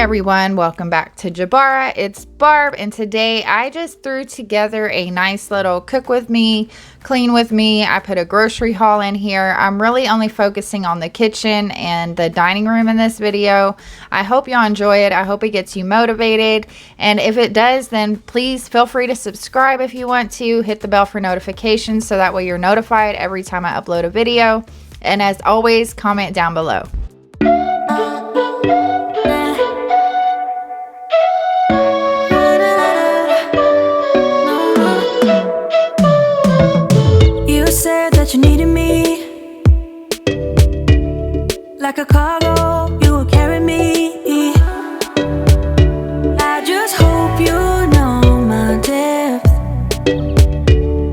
everyone, welcome back to Jabara. It's Barb, and today I just threw together a nice little cook with me, clean with me. I put a grocery haul in here. I'm really only focusing on the kitchen and the dining room in this video. I hope y'all enjoy it. I hope it gets you motivated, and if it does, then please feel free to subscribe if you want to. Hit the bell for notifications so that way you're notified every time I upload a video, and as always, comment down below. Said that you needed me like a cargo, you will carry me. I just hope you know my depth,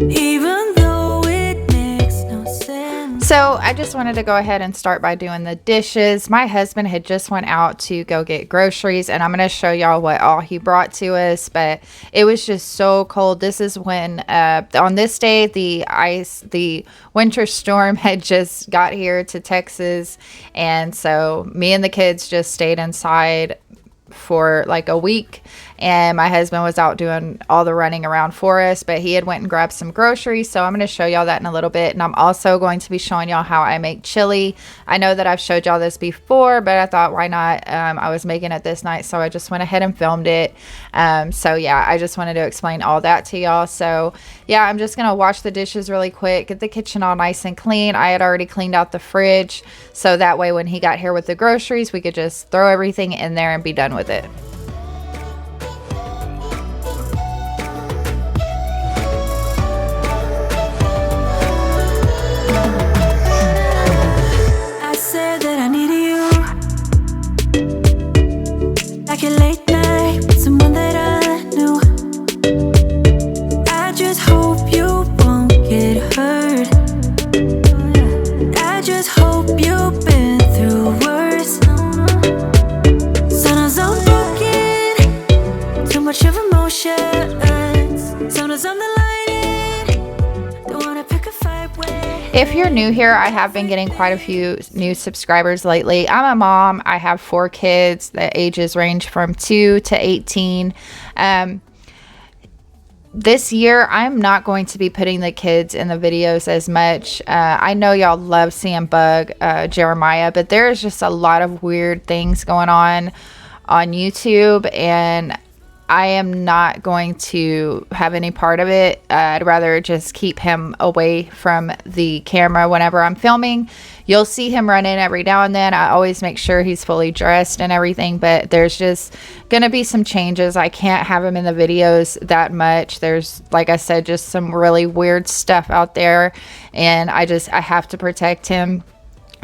even though it makes no sense. So I just wanted to go ahead and start by doing the dishes. My husband had just went out to go get groceries, and I'm going to show y'all what all he brought to us, but it was just so cold. This is when on this day the winter storm had just got here to Texas, and so me and the kids just stayed inside for like a week, and my husband was out doing all the running around for us, but he had went and grabbed some groceries. So I'm going to show y'all that in a little bit, and I'm also going to be showing y'all how I make chili. I know that I've showed y'all this before, but I thought why not. I was making it this night, so I just went ahead and filmed it. So yeah, I just wanted to explain all that to y'all. So yeah, I'm just gonna wash the dishes really quick, get the kitchen all nice and clean. I had already cleaned out the fridge, so that way when he got here with the groceries, we could just throw everything in there and be done with it. I said that I needed you like a late night with someone that I knew. I just hope you won't get hurt. I just hope you've been through worse. Sometimes I'm broken, too much of emotions. Sometimes I'm the light, don't wanna pick a fight with. If you're new here, I have been getting quite a few new subscribers lately. I'm a mom. I have 4 kids. The ages range from 2 to 18. This year, I'm not going to be putting the kids in the videos as much. I know y'all love seeing Bug, Jeremiah, but there's just a lot of weird things going on YouTube, and I am not going to have any part of it. I'd rather just keep him away from the camera whenever I'm filming. You'll see him run in every now and then. I always make sure he's fully dressed and everything, but there's just gonna be some changes. I can't have him in the videos that much. There's, like I said, just some really weird stuff out there, and I have to protect him.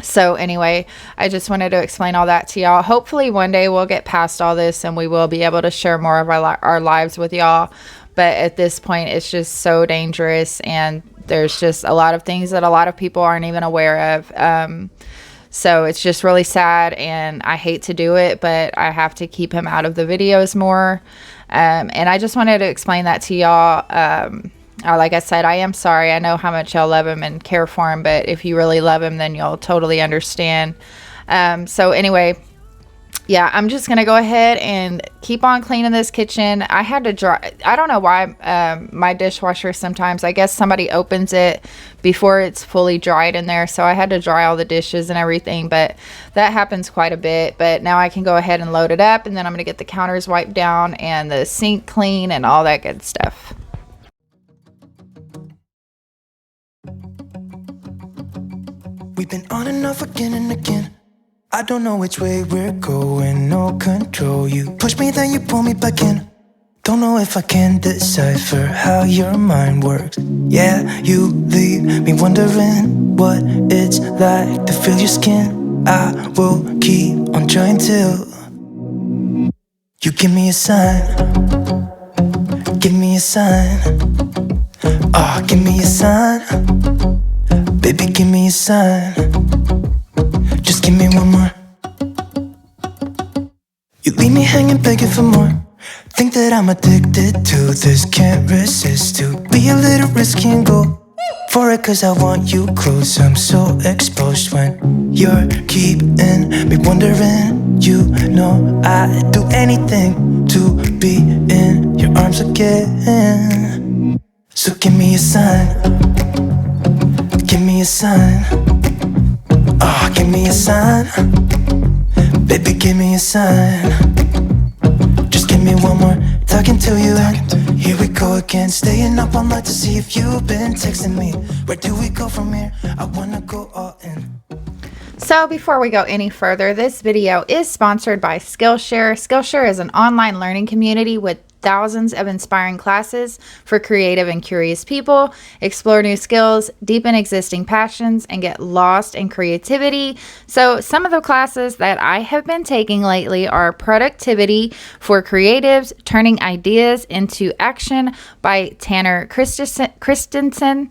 So anyway, I just wanted to explain all that to y'all. Hopefully one day we'll get past all this and we will be able to share more of our lives with y'all. But at this point, it's just so dangerous, and there's just a lot of things that a lot of people aren't even aware of. So it's just really sad, and I hate to do it, but I have to keep him out of the videos more. And I just wanted to explain that to y'all. Like I said, I am sorry. I know how much y'all love him and care for him, but if you really love him, then you'll totally understand. So anyway, yeah, I'm just gonna go ahead and keep on cleaning this kitchen. I had to dry. I don't know why my dishwasher sometimes, I guess somebody opens it before it's fully dried in there, so I had to dry all the dishes and everything, but that happens quite a bit. But now I can go ahead and load it up, and then I'm gonna get the counters wiped down and the sink clean and all that good stuff. We've been on and off again and again. I don't know which way we're going, no control. You push me, then you pull me back in. Don't know if I can decipher how your mind works. Yeah, you leave me wondering what it's like to feel your skin. I will keep on trying till you give me a sign. Give me a sign. Oh, give me a sign. Baby, give me a sign. Just give me one more. You leave me hanging, begging for more. Think that I'm addicted to this, can't resist to be a little risky and go for it, cause I want you close. I'm so exposed when you're keeping me wondering You know I'd do anything to be in your arms again. So give me a sign, give me a sign. Oh, give me a sign, baby, give me a sign. Just give me one more talking to you, and here we go again. Staying up all night to see if you've been texting me. Where do we go from here? I wanna go all in. So before we go any further, this video is sponsored by Skillshare. Skillshare is an online learning community with thousands of inspiring classes for creative and curious people. Explore new skills, deepen existing passions, and get lost in creativity. So some of the classes that I have been taking lately are Productivity for Creatives, Turning Ideas into Action by Tanner Christensen.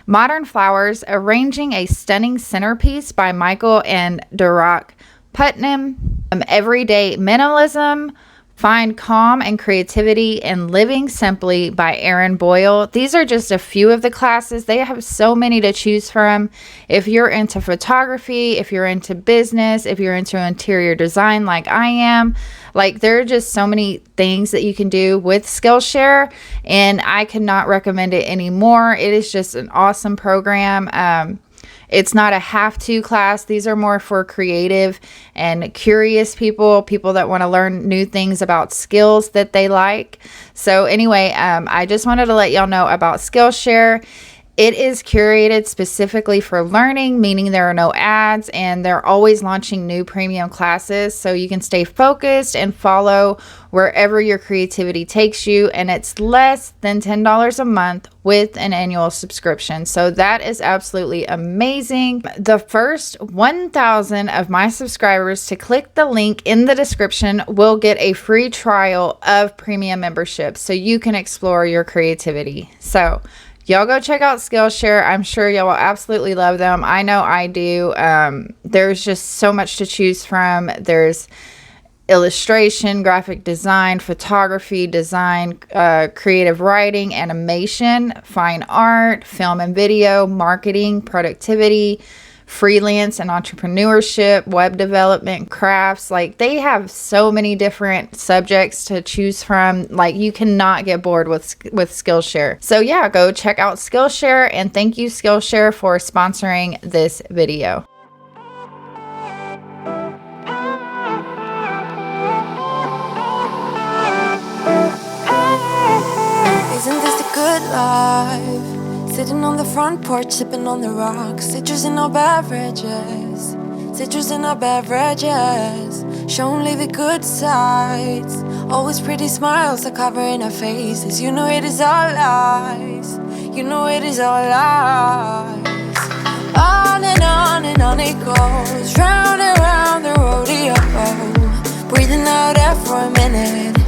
Modern Flowers, Arranging a Stunning Centerpiece by Michael and Durock Putnam. Everyday Minimalism, Find Calm and Creativity in Living Simply by Aaron Boyle. These are just a few of the classes. They have so many to choose from. If you're into photography, if you're into business, if you're into interior design like I am, like there are just so many things that you can do with Skillshare, and I cannot recommend it anymore. It is just an awesome program. It's not a have-to class. These are more for creative and curious people that want to learn new things about skills that they like. So anyway, I just wanted to let y'all know about Skillshare. It is curated specifically for learning, meaning there are no ads, and they're always launching new premium classes so you can stay focused and follow wherever your creativity takes you. And it's less than $10 a month with an annual subscription. So that is absolutely amazing. The first 1,000 of my subscribers to click the link in the description will get a free trial of premium membership so you can explore your creativity. So y'all go check out Skillshare. I'm sure y'all will absolutely love them. I know I do. There's just so much to choose from. There's illustration, graphic design, photography, design, creative writing, animation, fine art, film and video, marketing, productivity, freelance and entrepreneurship, web development, crafts. Like they have so many different subjects to choose from. Like you cannot get bored with Skillshare. So yeah, go check out Skillshare, and thank you Skillshare for sponsoring this video. Isn't this the good life? Sitting on the front porch, sipping on the rocks. Citrus in our beverages, citrus in our beverages. Show only the good sides. Always pretty smiles are covering our faces. You know it is all lies. You know it is all lies. On and on it goes, round and round the rodeo. Breathing out air for a minute,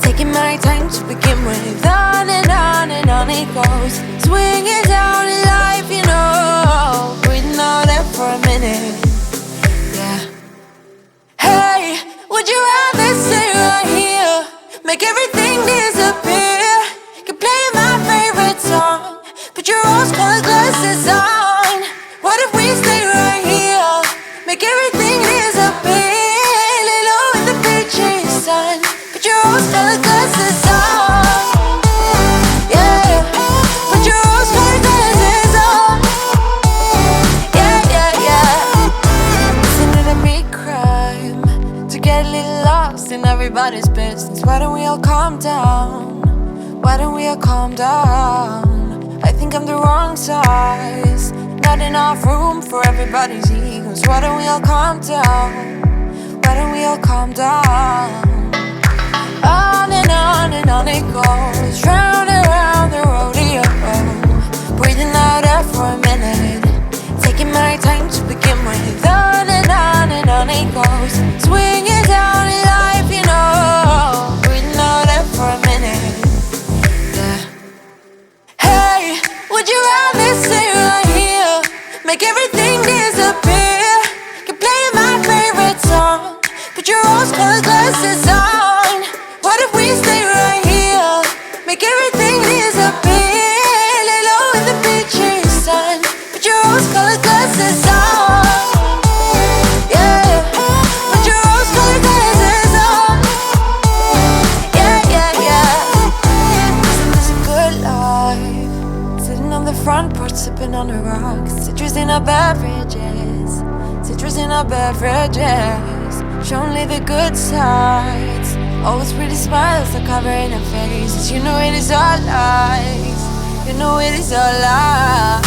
taking my time to begin with. On and on it goes, swinging down in life, you know. Breathing out there for a minute, yeah. Hey, would you rather stay right here, make everything disappear? Keep playing my favorite song, put your rose-colored glasses on. What if we stay right here, make everything disappear? Lay low in the beaching sun, put your rose-colored glasses on. Yeah, put your rose-colored glasses on. Yeah. Isn't it a big crime to get a little lost in everybody's business? Why don't we all calm down? Why don't we all calm down? I think I'm the wrong size, not enough room for everybody's egos. Why don't we all calm down? Why don't we all calm down? On and on it goes, round and round the rodeo. Breathing out air for a minute, taking my time to begin with. On and on it goes, swinging down in life, you know. Breathing out air for a minute, yeah. Hey, would you rather stay right here, make everything disappear? Keep playing my favorite song, put your rose-colored glasses on. What if we stay right here, make everything disappear? Lay low in the beaching sun, put your rose-colored glasses on. Yeah, put your rose-colored glasses on. front porch, sipping on the rocks. Citrus in our beverages, citrus in our beverages. Show only the good sides. Always pretty smiles are covering her faces. You know it is all lies. You know it is all lies.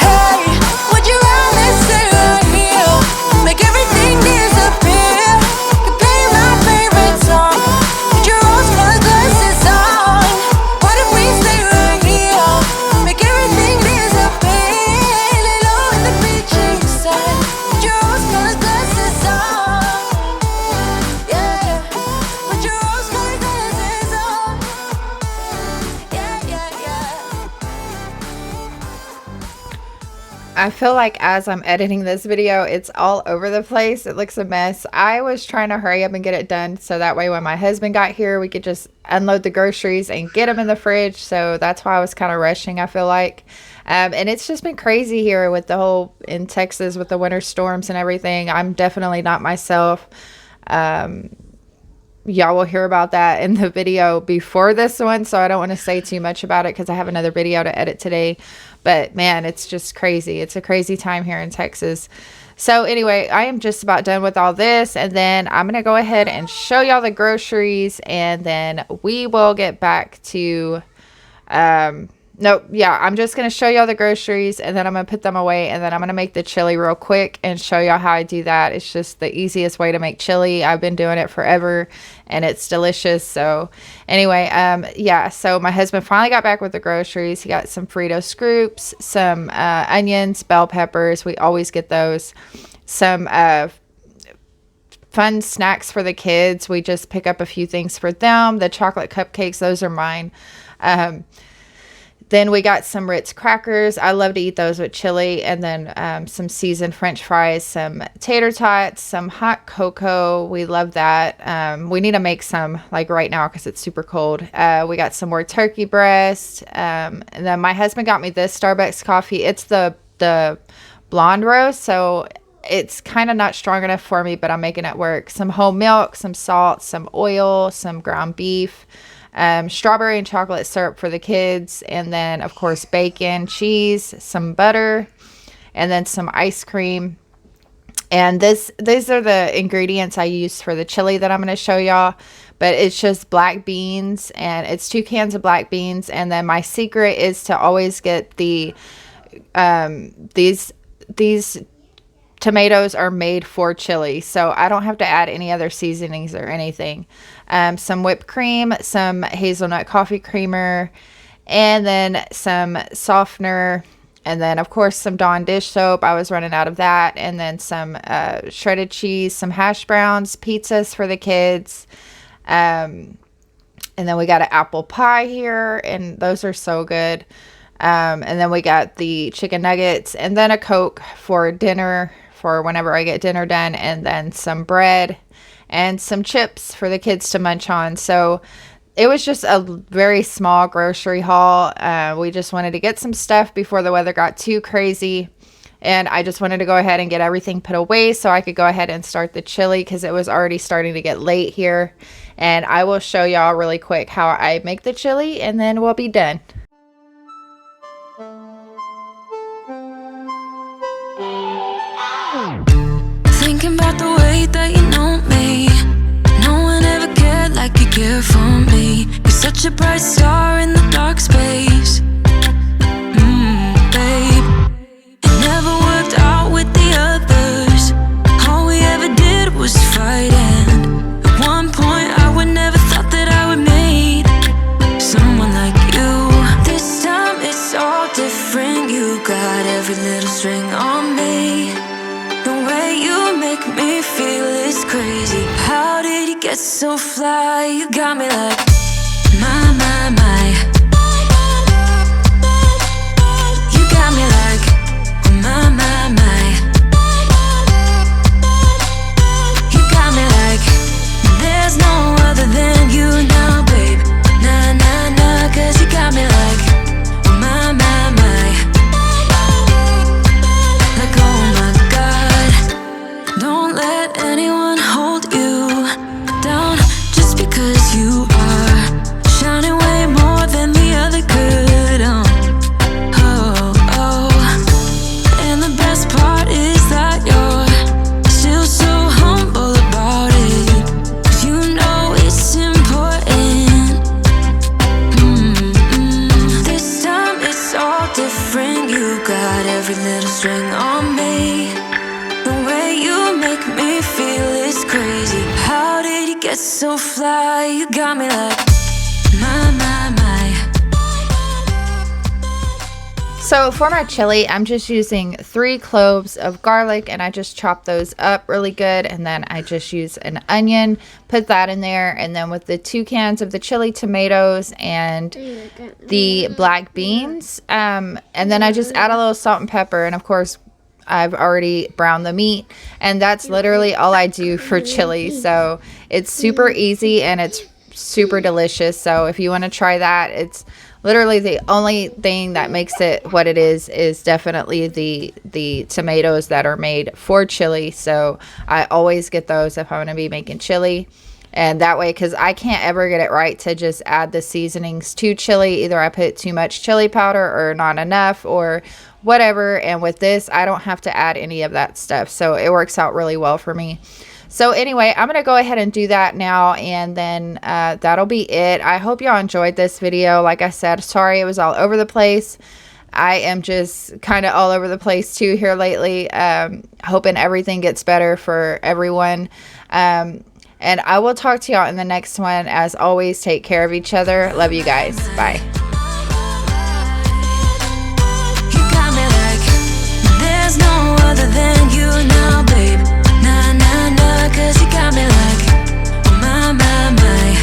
Hey, would you rather stay right here? Make everything disappear. You play my favorite song. Put your rose-colored glasses on. What if we stay right here? Make everything disappear. Lay low in the beaching sun. Put your rose-colored glasses on. Yeah, put your rose-colored glasses on. Yeah, yeah, yeah. I feel like as I'm editing this video, it's all over the place. It looks a mess. I was trying to hurry up and get it done so that way when my husband got here, we could just unload the groceries and get them in the fridge. So that's why I was kind of rushing, I feel like. And it's just been crazy here with the whole in Texas with the winter storms and everything. I'm definitely not myself. Y'all will hear about that in the video before this one, so I don't want to say too much about it because I have another video to edit today. But man, it's just crazy. It's a crazy time here in Texas. So anyway, I am just about done with all this, and then I'm going to go ahead and show y'all the groceries, and then we will get back to I'm just going to show y'all the groceries, and then I'm going to put them away, and then I'm going to make the chili real quick and show y'all how I do that. It's just the easiest way to make chili. I've been doing it forever, and it's delicious. So anyway, so my husband finally got back with the groceries. He got some Frito scoops, some onions, bell peppers. We always get those. Some fun snacks for the kids. We just pick up a few things for them. The chocolate cupcakes, those are mine. Then we got some Ritz crackers. I love to eat those with chili. And then some seasoned French fries, some tater tots, some hot cocoa. We love that. We need to make some like right now because it's super cold. We got some more turkey breast. And then my husband got me this Starbucks coffee. It's the blonde roast. So it's kind of not strong enough for me, but I'm making it work. Some whole milk, some salt, some oil, some ground beef. Strawberry and chocolate syrup for the kids, and then of course bacon, cheese, some butter, and then some ice cream. And these are the ingredients I use for the chili that I'm going to show y'all. But it's just black beans, and it's 2 cans of black beans. And then my secret is to always get the these tomatoes are made for chili, so I don't have to add any other seasonings or anything. Some whipped cream, some hazelnut coffee creamer, and then some softener, and then of course some Dawn dish soap. I was running out of that, and then some shredded cheese, some hash browns, pizzas for the kids, and then we got an apple pie here, and those are so good. And then we got the chicken nuggets, and then a Coke for dinner for whenever I get dinner done, and then some bread and some chips for the kids to munch on. So it was just a very small grocery haul. We just wanted to get some stuff before the weather got too crazy. And I just wanted to go ahead and get everything put away so I could go ahead and start the chili because it was already starting to get late here. And I will show y'all really quick how I make the chili, and then we'll be done. Thinking about the way that you know me. No one ever cared like you care for me. You're such a bright star in the dark space. Babe, it never worked out with the others. All we ever did was fight, and at one point I would never thought that I would meet someone like you. This time it's all different. You got every little string on me. The way you make me feel is crazy. How did you get so fly? You got me like, my. You got me like, my. You got me like, there's no other than you now, babe. Nah, 'cause you got me like, my. Like, oh my God, don't let anyone hold you down just because you are fly. You got me like, my, my, my. So for my chili, I'm just using 3 cloves of garlic, and I just chop those up really good, and then I just use an onion, put that in there, and then with the 2 cans of the chili tomatoes and the black beans, and then I just add a little salt and pepper, and of course I've already browned the meat, and that's literally all I do for chili. So it's super easy and it's super delicious. So if you want to try that, it's literally the only thing that makes it what it is definitely the tomatoes that are made for chili. So I always get those if I'm going to be making chili. And that way, because I can't ever get it right to just add the seasonings to chili. Either I put too much chili powder or not enough or whatever. And with this, I don't have to add any of that stuff. So it works out really well for me. So anyway, I'm going to go ahead and do that now, and then that'll be it. I hope y'all enjoyed this video. Like I said, sorry it was all over the place. I am just kind of all over the place too here lately, hoping everything gets better for everyone. And I will talk to y'all in the next one. As always, take care of each other. Love you guys. Bye. You got me like, there's no other than you now, babe. Nah, nah, nah, 'cause you got me like, oh my, my, my.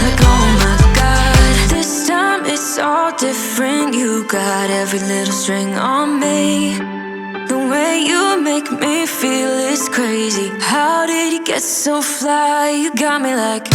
Like, oh my God, this time it's all different. You got every little string on me. The way you make me feel is crazy. How did you get so fly? You got me like